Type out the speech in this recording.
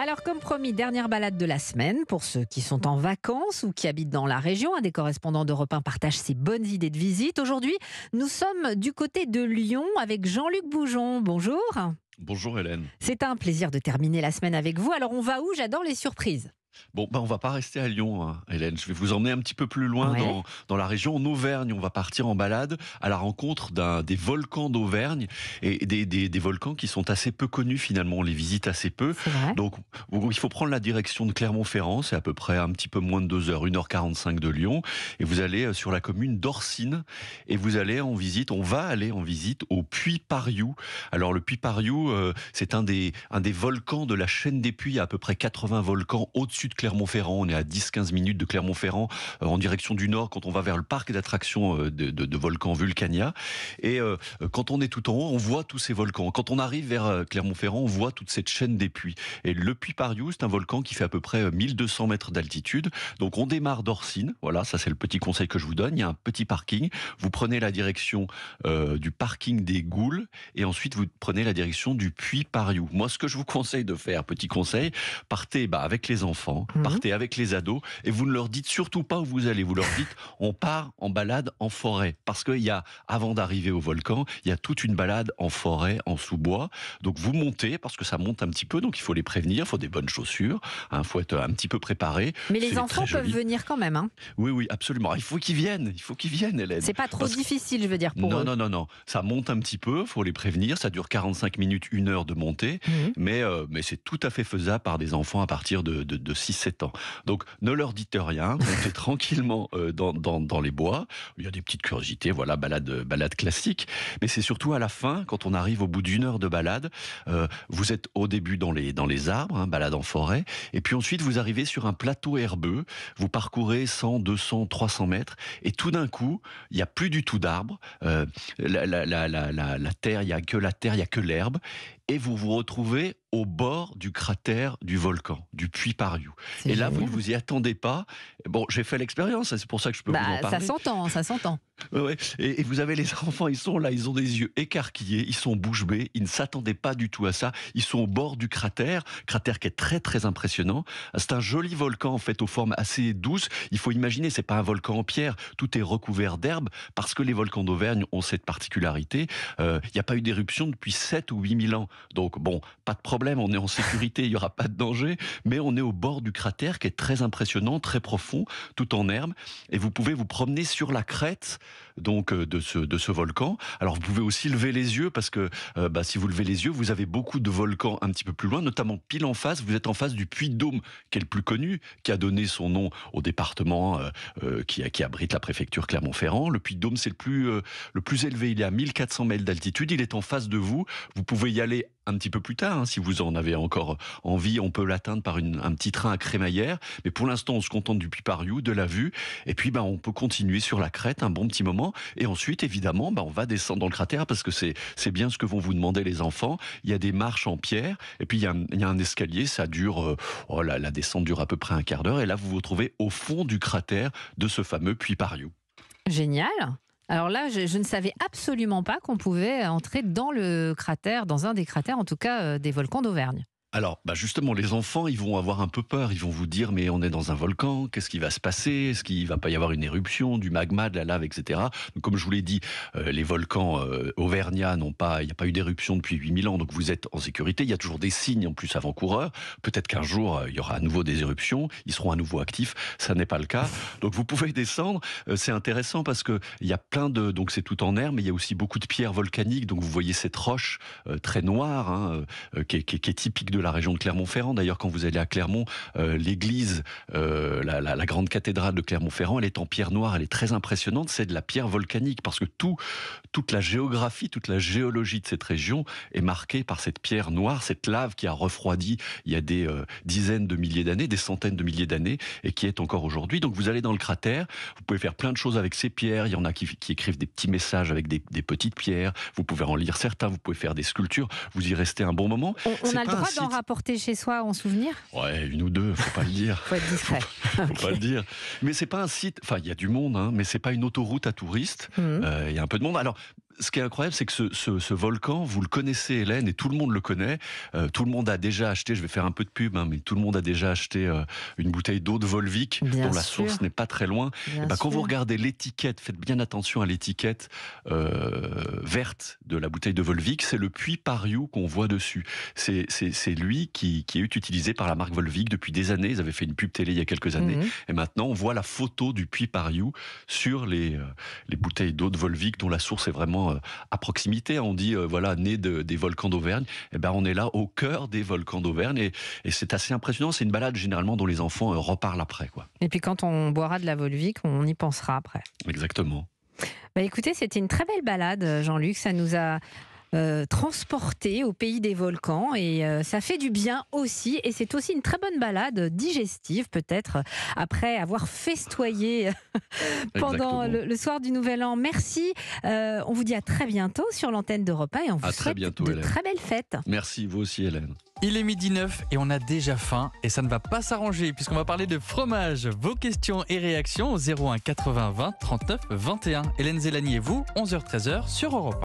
Alors, comme promis, dernière balade de la semaine pour ceux qui sont en vacances ou qui habitent dans la région. Un des correspondants d'Europe 1 partage ses bonnes idées de visite. Aujourd'hui, nous sommes du côté de Lyon avec Jean-Luc Boujon. Bonjour. Bonjour Hélène. C'est un plaisir de terminer la semaine avec vous. Alors, on va où? J'adore les surprises. Bon, on va pas rester à Lyon, hein, Hélène. Je vais vous emmener un petit peu plus loin dans la région, en Auvergne. On va partir en balade à la rencontre des volcans d'Auvergne et des volcans qui sont assez peu connus finalement. On les visite assez peu. Donc, il faut prendre la direction de Clermont-Ferrand. C'est à peu près un petit peu moins de 2 heures, 1h45 de Lyon. Et vous allez sur la commune d'Orsine et vous allez en visite. On va aller en visite au Puy Pariou. Alors, le Puy Pariou, c'est un des volcans de la chaîne des Puys. Il y a à peu près 80 volcans au-dessus de Clermont-Ferrand. On est à 10-15 minutes de Clermont-Ferrand en direction du nord quand on va vers le parc d'attractions de volcans Vulcania. Et quand on est tout en haut, on voit tous ces volcans. Quand on arrive vers Clermont-Ferrand, on voit toute cette chaîne des puits. Et le Puy Pariou, c'est un volcan qui fait à peu près 1200 mètres d'altitude. Donc on démarre d'Orsine. Voilà, ça c'est le petit conseil que je vous donne. Il y a un petit parking. Vous prenez la direction du parking des Goules et ensuite vous prenez la direction du Puy Pariou. Moi, ce que je vous conseille de faire, petit conseil, partez avec les enfants. Partez avec les ados et vous ne leur dites surtout pas où vous allez. Vous leur dites on part en balade en forêt parce qu'il y a, avant d'arriver au volcan, il y a toute une balade en forêt, en sous-bois. Donc vous montez parce que ça monte un petit peu, donc il faut les prévenir, il faut des bonnes chaussures, il faut être un petit peu préparé. Mais les enfants peuvent venir quand même. Oui, absolument. Il faut qu'ils viennent, Hélène. C'est pas trop difficile, je veux dire, pour eux. Non. Ça monte un petit peu, il faut les prévenir. Ça dure 45 minutes, 1 heure de montée, mais c'est tout à fait faisable par des enfants à partir de 6-7 ans. Donc ne leur dites rien, montez tranquillement dans les bois. Il y a des petites curiosités, voilà, balade classique. Mais c'est surtout à la fin, quand on arrive au bout d'1 heure de balade, vous êtes au début dans les arbres, balade en forêt, et puis ensuite vous arrivez sur un plateau herbeux, vous parcourez 100, 200, 300 mètres, et tout d'un coup, il n'y a plus du tout d'arbres, la terre, il n'y a que la terre, il n'y a que l'herbe, et vous vous retrouvez au bord du cratère du volcan, du Puy Pariou. Et là, vous ne vous y attendez pas. Bon, j'ai fait l'expérience, c'est pour ça que je peux vous en parler. Ça s'entend. Ouais. Et vous avez les enfants, ils sont là, ils ont des yeux écarquillés, ils sont bouche bée, ils ne s'attendaient pas du tout à ça. Ils sont au bord du cratère qui est très très impressionnant. C'est un joli volcan en fait aux formes assez douces. Il faut imaginer, c'est pas un volcan en pierre, tout est recouvert d'herbe parce que les volcans d'Auvergne ont cette particularité. Il n'y a pas eu d'éruption depuis 7 ou 8 000 ans. Donc bon, pas de problème, on est en sécurité, il n'y aura pas de danger, mais on est au bord du cratère qui est très impressionnant, très profond, tout en herbe, et vous pouvez vous promener sur la crête donc de ce volcan. Alors vous pouvez aussi lever les yeux parce que si vous levez les yeux, vous avez beaucoup de volcans un petit peu plus loin, notamment pile en face. Vous êtes en face du Puy-de-Dôme, qui est le plus connu, qui a donné son nom au département qui abrite la préfecture Clermont-Ferrand. Le Puy-de-Dôme, c'est le plus élevé. Il est à 1400 mètres d'altitude. Il est en face de vous. Vous pouvez y aller un petit peu plus tard, si vous en avez encore envie. On peut l'atteindre par un petit train à crémaillère. Mais pour l'instant, on se contente du Puy Pariou, de la vue. Et puis, on peut continuer sur la crête un bon petit moment. Et ensuite, évidemment, on va descendre dans le cratère parce que c'est bien ce que vont vous demander les enfants. Il y a des marches en pierre. Et puis, il y a un escalier. Ça dure, la descente dure à peu près un quart d'heure. Et là, vous vous retrouvez au fond du cratère de ce fameux Puy Pariou. Génial! Alors là, je ne savais absolument pas qu'on pouvait entrer dans le cratère, dans un des cratères, en tout cas des volcans d'Auvergne. Alors, justement, les enfants, ils vont avoir un peu peur. Ils vont vous dire, mais on est dans un volcan, qu'est-ce qui va se passer? Est-ce qu'il va pas y avoir une éruption, du magma, de la lave, etc. Donc, comme je vous l'ai dit, les volcans auvergnats il n'y a pas eu d'éruption depuis 8000 ans, donc vous êtes en sécurité. Il y a toujours des signes, en plus, avant-coureurs. Peut-être qu'un jour, il y aura à nouveau des éruptions, ils seront à nouveau actifs. Ça n'est pas le cas. Donc, vous pouvez descendre. C'est intéressant parce que il y a donc c'est tout en herbe, mais il y a aussi beaucoup de pierres volcaniques. Donc, vous voyez cette roche très noire, qui est typique de la région de Clermont-Ferrand. D'ailleurs, quand vous allez à Clermont, l'église, la grande cathédrale de Clermont-Ferrand, elle est en pierre noire, elle est très impressionnante, c'est de la pierre volcanique, parce que toute la géographie, toute la géologie de cette région est marquée par cette pierre noire, cette lave qui a refroidi il y a des dizaines de milliers d'années, des centaines de milliers d'années, et qui est encore aujourd'hui. Donc vous allez dans le cratère, vous pouvez faire plein de choses avec ces pierres, il y en a qui écrivent des petits messages avec des petites pierres, vous pouvez en lire certains, vous pouvez faire des sculptures, vous y restez un bon moment. On a le droit d'en rapporter chez soi en souvenir? Ouais, 1 ou 2, faut pas le dire. Faut être discret. Faut pas le dire. Mais c'est pas un site, enfin il y a du monde, mais c'est pas une autoroute à touristes. Il y a un peu de monde. Alors Ce qui est incroyable, c'est que ce volcan, vous le connaissez, Hélène, et tout le monde le connaît. Tout le monde a déjà acheté, je vais faire un peu de pub, mais tout le monde a déjà acheté une bouteille d'eau de Volvic, Bien dont la sûr. source n'est pas très loin. Bien Et quand vous sûr. regardez l'étiquette, faites bien attention à l'étiquette verte de la bouteille de Volvic, c'est le puits Pariou qu'on voit dessus. C'est lui qui est utilisé par la marque Volvic depuis des années. Ils avaient fait une pub télé il y a quelques années. Mhm. Et maintenant, on voit la photo du puits Pariou sur les bouteilles d'eau de Volvic, dont la source est vraiment à proximité. On dit, voilà, né des volcans d'Auvergne. Eh ben, on est là au cœur des volcans d'Auvergne. Et c'est assez impressionnant. C'est une balade, généralement, dont les enfants reparlent après, quoi. Et puis quand on boira de la Volvic, on y pensera après. Exactement. Bah écoutez, c'était une très belle balade, Jean-Luc. Ça nous a transportés au pays des volcans et ça fait du bien aussi. Et c'est aussi une très bonne balade digestive, peut-être, après avoir festoyé pendant Exactement. le soir du Nouvel An. Merci. On vous dit à très bientôt sur l'antenne d'Europe 1 et on vous À très souhaite bientôt, de Hélène. très belles fêtes. Merci, vous aussi, Hélène. Il est 12h et on a déjà faim et ça ne va pas s'arranger puisqu'on va parler de fromage. Vos questions et réactions au 01 80 20 39 21. Hélène Zélani et vous, 11h-13h sur Europe 1.